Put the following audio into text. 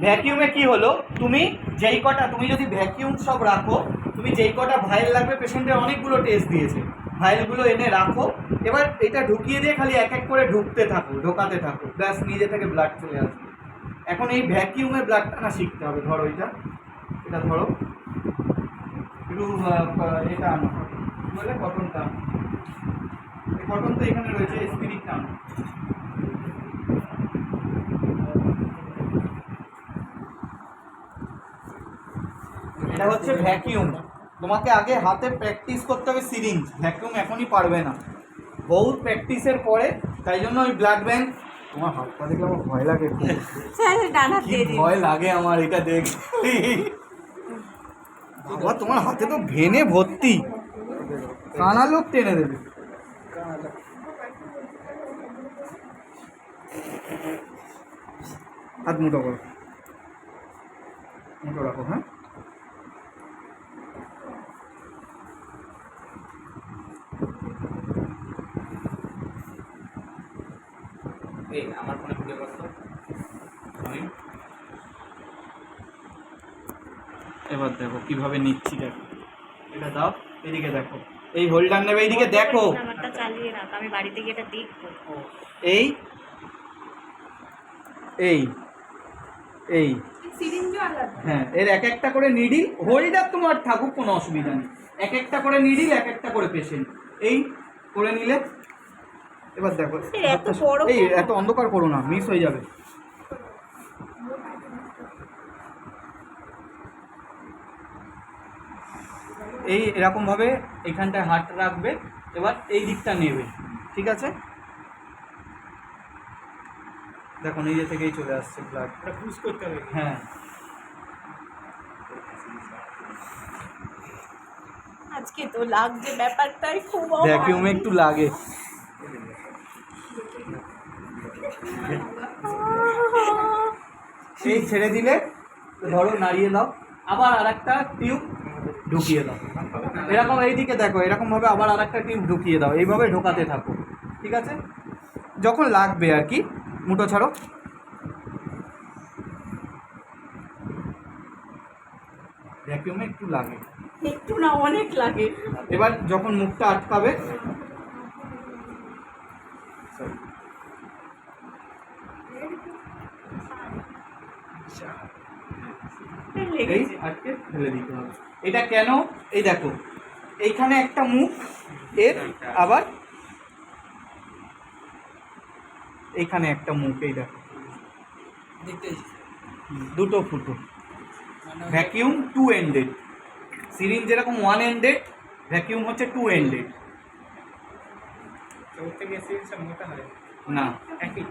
ভ্যাকিউমে কি হলো, তুমি যেই কটা, তুমি যদি ভ্যাকিউম সব রাখো, তুমি যেই কটা ভাইল লাগবে, পেশেন্টের অনেকগুলো টেস্ট দিয়েছে, ভাইলগুলো এনে রাখো, এবার এটা ঢুকিয়ে দিয়ে খালি এক এক করে ঢোকাতে থাকো, ব্যাস নিজে থেকে ব্লাড চলে আসবে। এখন এই ভ্যাকিউমে ব্লাড টানা শিখতে হবে। ধরো এটা ধরো একটু এটা আনো, বলে কটনটা, এই কটন তো এখানে রয়েছে, স্পিরিটটা আনো। এটা হচ্ছে ভ্যাকিউম। তোমাকে আগে হাতে প্র্যাকটিস করতে হবে সিরিঞ্জ, ভ্যাকিউম এখনই পারবে না, বহুত প্র্যাকটিসের পরে। তাই জন্য ওই ব্লাড ব্যাংক, তোমার হাতটা দেখলে আমার ভয় লাগে, ভয় লাগে আমার এটা দেখ। বাবা তোমার হাতে তো ভেনে ভর্তি, কানা লোক টেনে দেবে। হাত মুঠো করো, মুঠো রাখো। হ্যাঁ, আমার ফোনে ভিডিও করতো। এবার দেখো কিভাবে নিচ্ছি, দেখো এটা দাও, এদিকে দেখো, এই হোল্ডার নেবে, এইদিকে দেখো, আমারটা চালিয়ে রাখ, আমি বাড়িতে গিয়ে এটা দেখবো। এই এই এই হ্যাঁ, এর এক একটা করে নিডিল, হোল্ডার তোমার থাকুক কোনো অসুবিধা নেই, এক একটা করে নিডিল, এক একটা করে পেশেন্ট, এই করে নিলে। এবার দেখো, এই এত অন্ধকার করো না, মিস হয়ে যাবে। এই এরকমভাবে এখানটায় হাত রাখবে, এবার এই দিকটা নেবে, ঠিক আছে? দেখো নিজে থেকেই চলে আসছে ব্লাড, এটা পুশ করতে হবে। হ্যাঁ, আজকে তো লাগছে ব্যাপারটাই খুব, ভ্যাকিউমে একটু লাগে। এই ছেড়ে দিলে, ধরো নাড়িয়ে দাও, আবার আর একটা টিউব ঢুকিয়ে দাও, এরকম এইদিকে দেখো, এরকম ভাবে আবার আর একটা টিউব ঢুকিয়ে দাও, এইভাবে ঢোকাতে থাকো, ঠিক আছে? যখন লাগবে আর কি, মুঠো ছাড়ো। ভ্যাকিউমে একটু লাগে, একটু না অনেক লাগে। এবার যখন মুখটা আটকাবে, এই আটকে ফেলে দিতে হবে। এটা কেন, এই দেখো এইখানে একটা মুখ, এর আবার এইখানে একটা মুখ, এই দেখো দুটো ফুটো। ভ্যাকিউম টু এন্ডেড, সিরিঞ্জ যেরকম ওয়ান এন্ডেড, ভ্যাকিউম হচ্ছে টু এন্ডেড। না, একই।